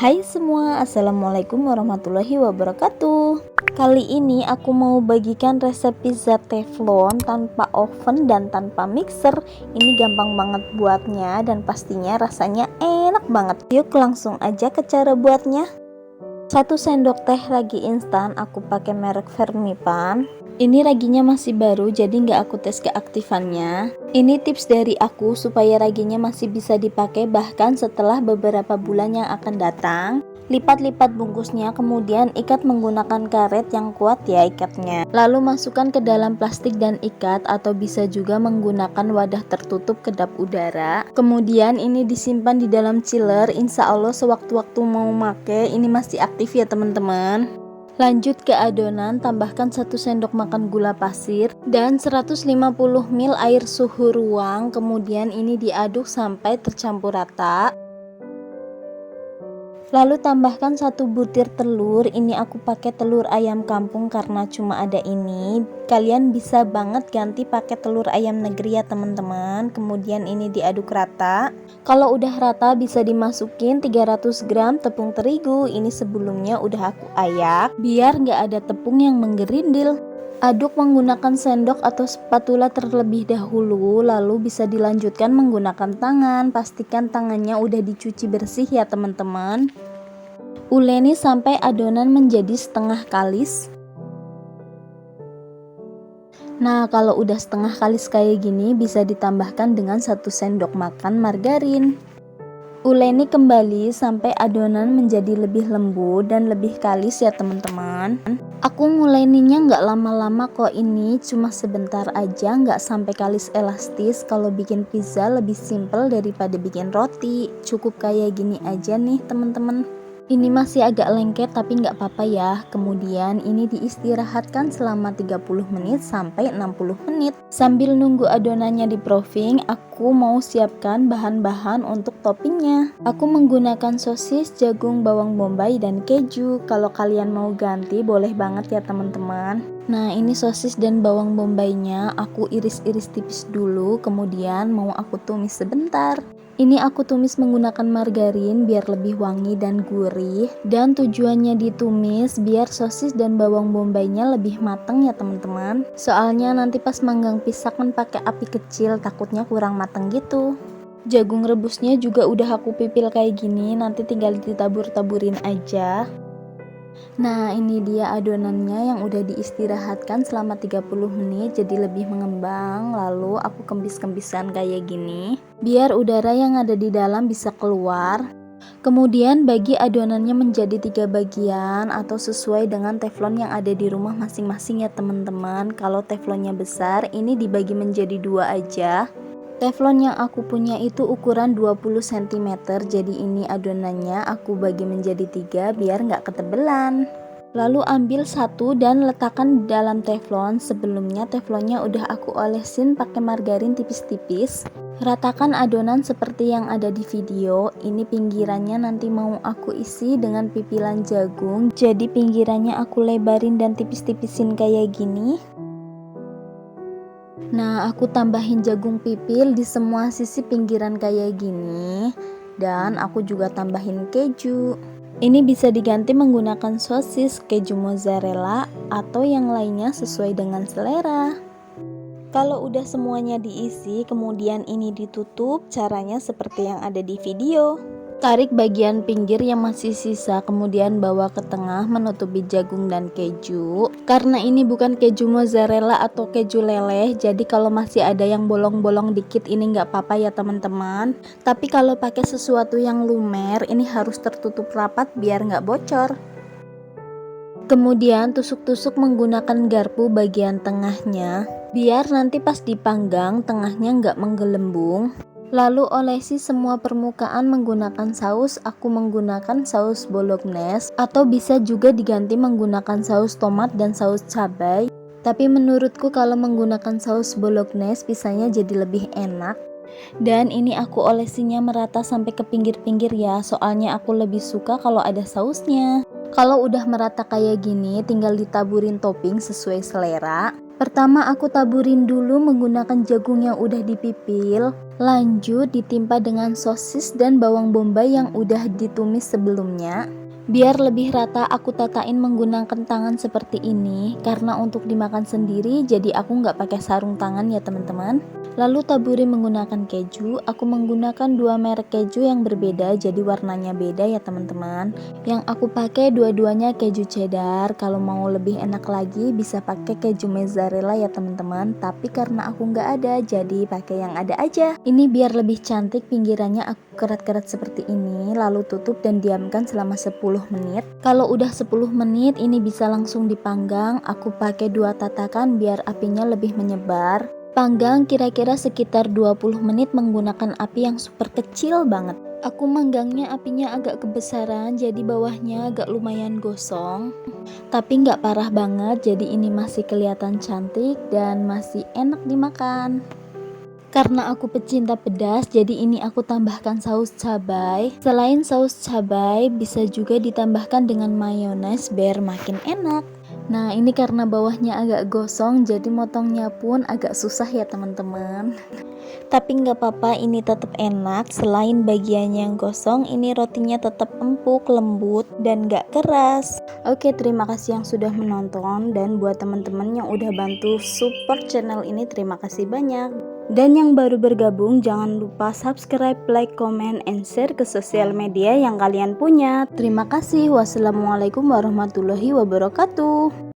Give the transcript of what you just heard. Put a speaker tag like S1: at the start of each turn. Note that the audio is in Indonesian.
S1: Hai semua, assalamualaikum warahmatullahi wabarakatuh. Kali ini aku mau bagikan resep pizza teflon tanpa oven dan tanpa mixer. Ini gampang banget buatnya dan pastinya rasanya enak banget. Yuk langsung aja ke cara buatnya. 1 sendok teh ragi instan, aku pakai merek Vermipan. Ini raginya masih baru jadi nggak aku tes keaktifannya. Ini tips dari aku supaya raginya masih bisa dipakai bahkan setelah beberapa bulan yang akan datang. Lipat-lipat bungkusnya, kemudian ikat menggunakan karet yang kuat ya ikatnya. Lalu masukkan ke dalam plastik dan ikat, atau bisa juga menggunakan wadah tertutup kedap udara. Kemudian ini disimpan di dalam chiller, insya Allah sewaktu-waktu mau make ini masih aktif ya teman-teman. Lanjut ke adonan, tambahkan 1 sendok makan gula pasir dan 150 ml air suhu ruang. Kemudian ini diaduk sampai tercampur rata. Lalu tambahkan 1 butir telur. Ini aku pakai telur ayam kampung karena cuma ada ini. Kalian bisa banget ganti pakai telur ayam negeri ya teman-teman. Kemudian ini diaduk rata. Kalau udah rata bisa dimasukin 300 gram tepung terigu. Ini sebelumnya udah aku ayak biar nggak ada tepung yang menggerindil. Aduk menggunakan sendok atau spatula terlebih dahulu, lalu bisa dilanjutkan menggunakan tangan. Pastikan tangannya udah dicuci bersih ya teman-teman. Uleni sampai adonan menjadi setengah kalis. Nah, kalau udah setengah kalis kayak gini bisa ditambahkan dengan 1 sendok makan margarin. Uleni kembali sampai adonan menjadi lebih lembut dan lebih kalis ya teman-teman. Aku nguleninya nggak lama-lama kok, ini cuma sebentar aja, nggak sampai kalis elastis. Kalau bikin pizza lebih simple daripada bikin roti. Cukup kayak gini aja nih teman-teman. Ini masih agak lengket tapi nggak apa-apa ya. Kemudian ini diistirahatkan selama 30 menit sampai 60 menit. Sambil nunggu adonannya di proofing, aku mau siapkan bahan-bahan untuk toppingnya. Aku menggunakan sosis, jagung, bawang bombay, dan keju. Kalau kalian mau ganti boleh banget ya teman-teman. Nah, ini sosis dan bawang bombaynya aku iris-iris tipis dulu, kemudian mau aku tumis sebentar. Ini aku tumis menggunakan margarin biar lebih wangi dan gurih, dan tujuannya ditumis biar sosis dan bawang bombaynya lebih matang ya teman-teman. Soalnya nanti pas manggang pisang kan pakai api kecil, takutnya kurang matang gitu. Jagung rebusnya juga udah aku pipil kayak gini, nanti tinggal ditabur-taburin aja. Nah, ini dia adonannya yang udah diistirahatkan selama 30 menit jadi lebih mengembang. Lalu aku kempis-kempiskan kayak gini biar udara yang ada di dalam bisa keluar. Kemudian bagi adonannya menjadi 3 bagian atau sesuai dengan teflon yang ada di rumah masing-masing ya teman-teman. Kalau teflonnya besar ini dibagi menjadi 2 aja. Teflon yang aku punya itu ukuran 20 cm, jadi ini adonannya aku bagi menjadi 3 biar nggak ketebelan. Lalu ambil 1 dan letakkan di dalam teflon. Sebelumnya teflonnya udah aku olesin pakai margarin tipis-tipis. Ratakan adonan seperti yang ada di video. Ini pinggirannya nanti mau aku isi dengan pipilan jagung, jadi pinggirannya aku lebarin dan tipis-tipisin kayak gini. Nah, aku tambahin jagung pipil di semua sisi pinggiran kayak gini, dan aku juga tambahin keju. Ini bisa diganti menggunakan sosis, keju mozzarella, atau yang lainnya sesuai dengan selera. Kalau udah semuanya diisi, kemudian ini ditutup. Caranya seperti yang ada di video. Tarik bagian pinggir yang masih sisa, kemudian bawa ke tengah menutupi jagung dan keju. Karena ini bukan keju mozzarella atau keju leleh, jadi kalau masih ada yang bolong-bolong dikit ini nggak apa-apa ya teman-teman. Tapi kalau pakai sesuatu yang lumer, ini harus tertutup rapat biar nggak bocor. Kemudian tusuk-tusuk menggunakan garpu bagian tengahnya, biar nanti pas dipanggang tengahnya nggak menggelembung. Lalu olesi semua permukaan menggunakan saus. Aku menggunakan saus bolognese, atau bisa juga diganti menggunakan saus tomat dan saus cabai. Tapi menurutku kalau menggunakan saus bolognese pisanya jadi lebih enak. Dan ini aku olesinya merata sampai ke pinggir-pinggir ya, soalnya aku lebih suka kalau ada sausnya. Kalau udah merata kayak gini, tinggal ditaburin topping sesuai selera. Pertama aku taburin dulu menggunakan jagung yang udah dipipil. Lanjut ditimpa dengan sosis dan bawang bombay yang udah ditumis sebelumnya. Biar lebih rata aku tatain menggunakan tangan seperti ini, karena untuk dimakan sendiri jadi aku nggak pakai sarung tangan ya teman-teman. Lalu taburi menggunakan keju. Aku menggunakan dua merek keju yang berbeda, jadi warnanya beda ya teman-teman. Yang aku pakai dua-duanya keju cheddar. Kalau mau lebih enak lagi bisa pakai keju mozzarella ya teman-teman, tapi karena aku nggak ada jadi pakai yang ada aja. Ini biar lebih cantik, pinggirannya aku kerat-kerat seperti ini, lalu tutup dan diamkan selama 10 menit. Kalau udah 10 menit ini bisa langsung dipanggang. Aku pakai 2 tatakan biar apinya lebih menyebar. Panggang kira-kira sekitar 20 menit menggunakan api yang super kecil banget. Aku manggangnya apinya agak kebesaran, jadi bawahnya agak lumayan gosong, tapi nggak parah banget, jadi ini masih kelihatan cantik dan masih enak dimakan. Karena aku pecinta pedas, jadi ini aku tambahkan saus cabai. Selain saus cabai, bisa juga ditambahkan dengan mayones biar makin enak. Nah, ini karena bawahnya agak gosong, jadi motongnya pun agak susah ya teman-teman. Tapi nggak apa-apa, ini tetap enak. Selain bagiannya yang gosong, ini rotinya tetap empuk, lembut, dan nggak keras. Oke, terima kasih yang sudah menonton, dan buat teman-teman yang udah bantu support channel ini, terima kasih banyak. Dan yang baru bergabung, jangan lupa subscribe, like, comment, and share ke sosial media yang kalian punya. Terima kasih. Wassalamualaikum warahmatullahi wabarakatuh.